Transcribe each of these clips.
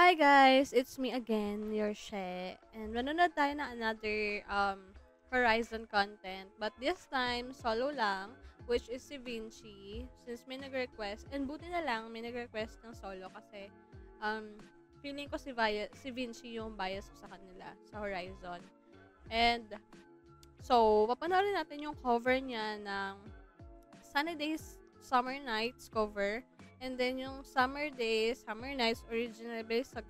Hi guys, it's me again, your She. And manonood tayo ng another Horizon content. But this time, solo lang, which is si Vinci. Since may nag-request, and buti na lang may nag-request ng solo kasi um, feeling ko si Vinci yung bias ko sa kanila, sa Horizon. And so, papanoorin natin yung cover niya ng Sunny Days, Summer Nights cover. And then yung Summer Days, Summer Nights, original based sa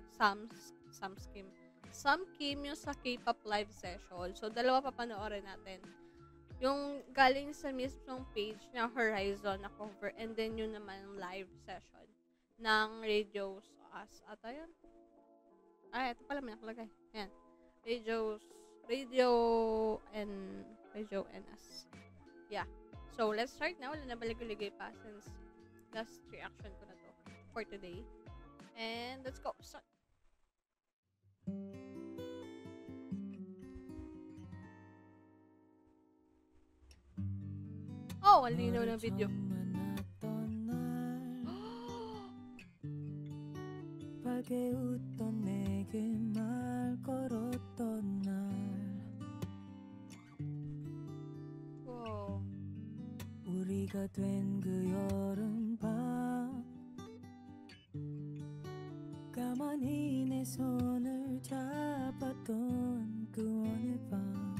Sam Kim yung sa K-pop live session. So, dalawa papanoorin natin. Yung galing sa mismong page ng Horizon na cover, and then yun naman live session ng Radio Us. Ata yun? Ito pala may nakalagay. Ayan. Radio and Us. Yeah. So, let's start now. Wala na balik-ligay pa since last reaction ko na to for today. And let's go. Start. Oh, ang linaw ng video. 밝게 웃던 내게 말 걸었던 날 Wow. 우리가 된 그 여름밤 가만히 내 손을 잡았던 그 오늘 밤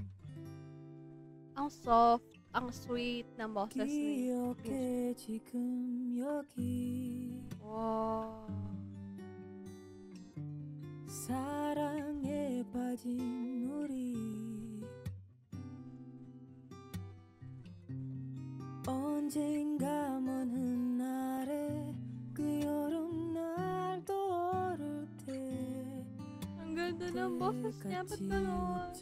Ang soft, ang sweet ng boses ni 기억해 지금 여기 wow. 사랑에 빠진 우리 언젠가 먼 훗날에 그 여름날 떠오를 때 Ang ganda ng boses niya. Ba't gano'n?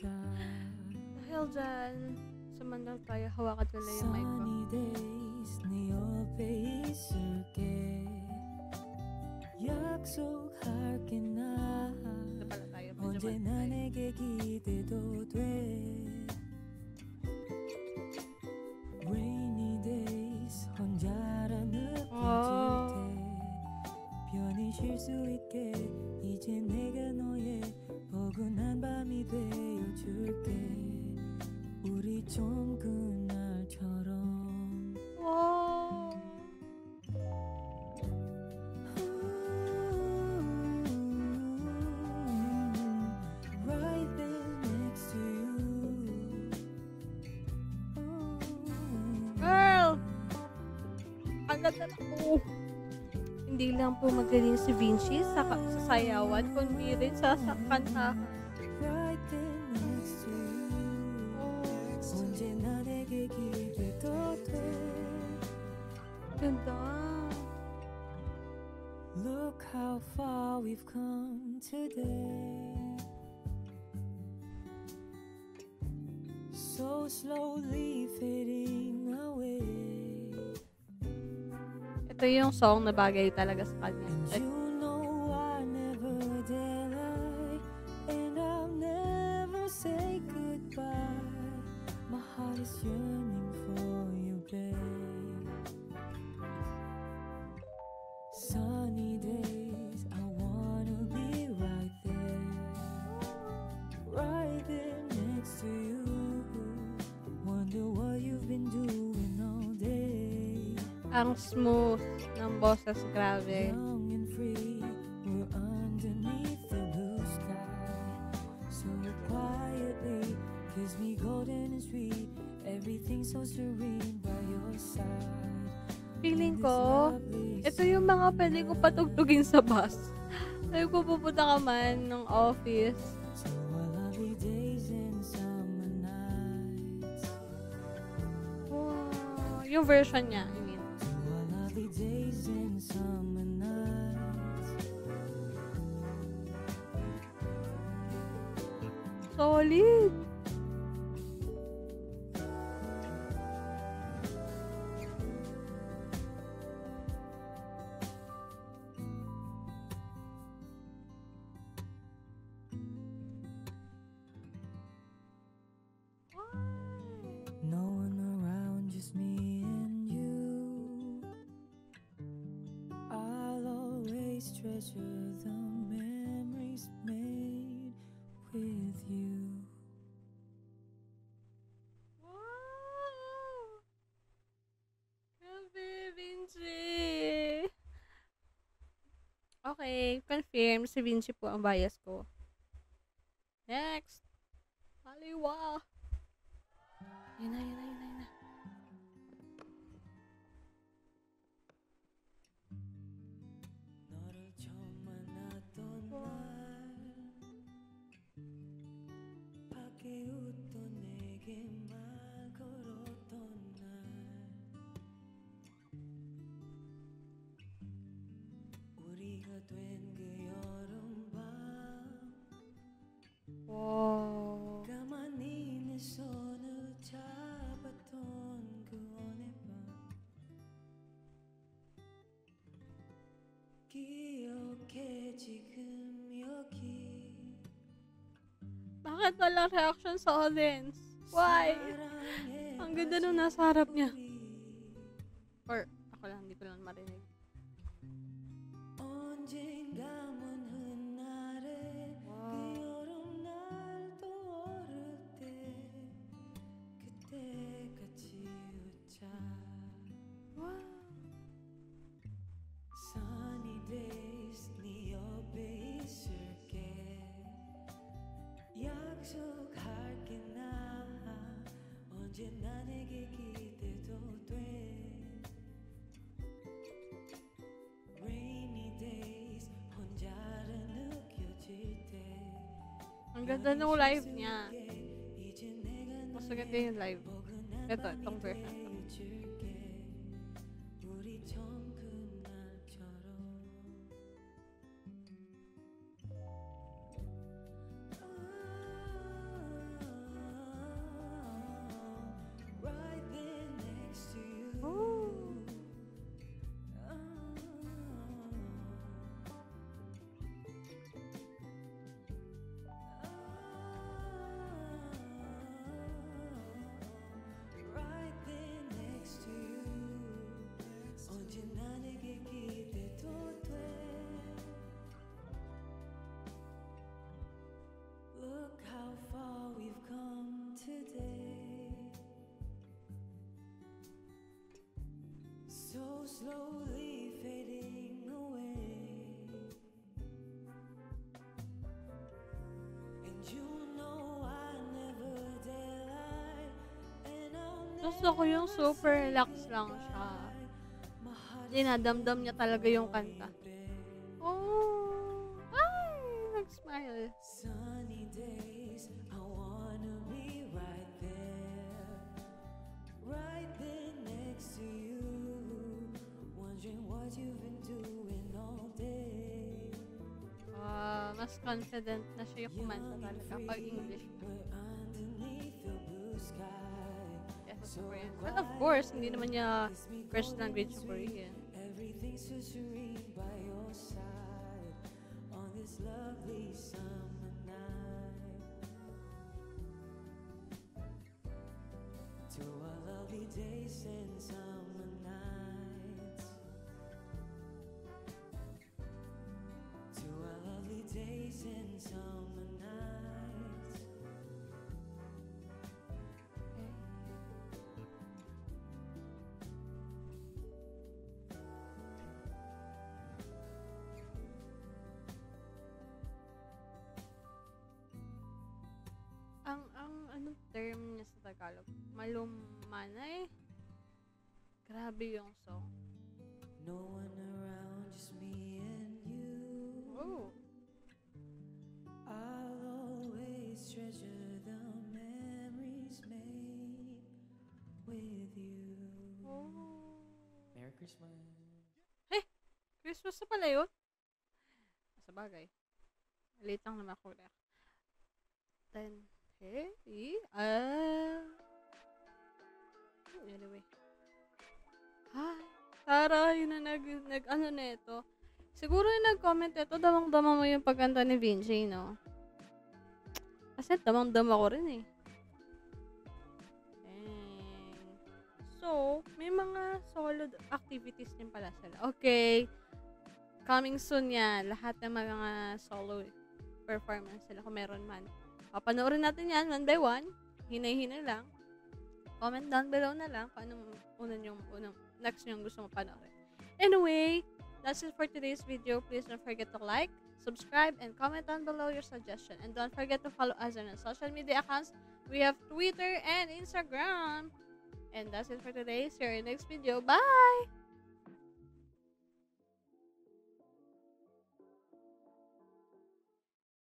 Dahil dyan, sumandal tayo. Hawakan ko lang yung mic ko. Sunny days 네 옆에 있을게 약속할게 나 Ito pala tayo. Medyo 언제나 matay. 내게 기대도 돼 Rainy days 혼자라 느껴질 때 편히 쉴 수 있게 이제 내가 너의 포근한 밤이 되어줄게 우리 좀 그날처럼 Wow. Right there next to you Girl! Ang ganda na po. Hindi lang po magaling si Vinci sa sayawan, kundi rin sa kantahan. Right there next to you 언제나 내게 기대도 돼 Ganda. Look how far we've come today So slowly fading away Ito yung song na bagay talaga sa kanya. And Like, you know I never dare lie And I'll never say goodbye My heart is yearning for you, babe Sunny days, I wanna be right there Right there next to you Wonder what you've been doing all day ang smooth ng boses, grabe. Young and free, we're underneath the blue sky. So quietly, kiss me golden and sweet. Everything so serene by your side. Feeling ko, ito yung mga pwede ko patugtugin sa bus. Sabi ko, pupunta ka man ng office. So lovely days and summer nights. Wow. Yung version niya, I mean. So lovely days and summer nights. Solid. No one around, just me and you. I'll always treasure the memories memories made with you. Wow! Grabe, Vinci! Okay, confirm. Si Vinci po ang bias ko. Next! Haliwa! Yun na, yun na, yun na, yun na. 너를 처음 만났던 날 밖에 웃던 내게 말 걸었던 날 우리가 된 그 여름밤 Wow! 가만히 내 손을 잡았던 그 어느 밤 기억해 지금 여기 Bakit walang reaction sa audience? Why? Ang ganda nung nasa harap niya. Or, ako lang, hindi ko lang marinig. 언젠가 먼 훗날에 그 여름날 떠오를 때 그때 같이 웃자 Wow! Sunny days 네 옆에 있을게 약속할게 나 언제나 내게 기대도 돼 Rainy days 혼자를 느껴질 때 Ang ganda nung live niya. 이제 내가 Mas maganda yung live. Ito, itong version. 해줄게 우리 처음 그날처럼 Right there next to you Right there next to you 언제나 내게 기대도 돼 Look how far we've come today So slowly fading away And you know I never dare lie And I'll never Gusto ko yung super relax lang siya. Dinadamdam niya talaga yung kanta. Oh! Ay! Nag-smile. Sunny days, I wanna be right there next to you, wondering what you've been doing all day. Mas confident na siya yung kumanta talaga pag English. We're underneath the blue sky, Yes, sa Korean. But of course, hindi naman niya first language Korean. everything's so serene by your side on this lovely summer night. To our lovely days and summer nights. To our lovely days and summer nights. Ang anong term niya sa Tagalog? Malumanay? Grabe yung song. No one around, just me and you. Oh! I'll always treasure the memories made with you. Oh! Merry Christmas. Christmas na pala yun? Sa bagay. Late lang naman ako react. Then, hey? Anyway. Hi! Tara, yun na ano na ito. Siguro yung nag-comment ito, damang-dama mo yung pagkanta ni Vinci, no? Kasi damang-dama ko rin eh. So, may mga solo activities din pala sila. Okay. Coming soon yan. Lahat ng mga solo performance sila kung meron man. Papanoorin natin yan one by one. Hinay-hinay lang. Comment down below na lang kung anong next nyo gusto mo panoorin. Anyway, that's it for today's video. Please don't forget to like, subscribe, and comment down below your suggestion. And don't forget to follow us on our social media accounts. We have Twitter and Instagram. And that's it for today. See you in the next video. Bye!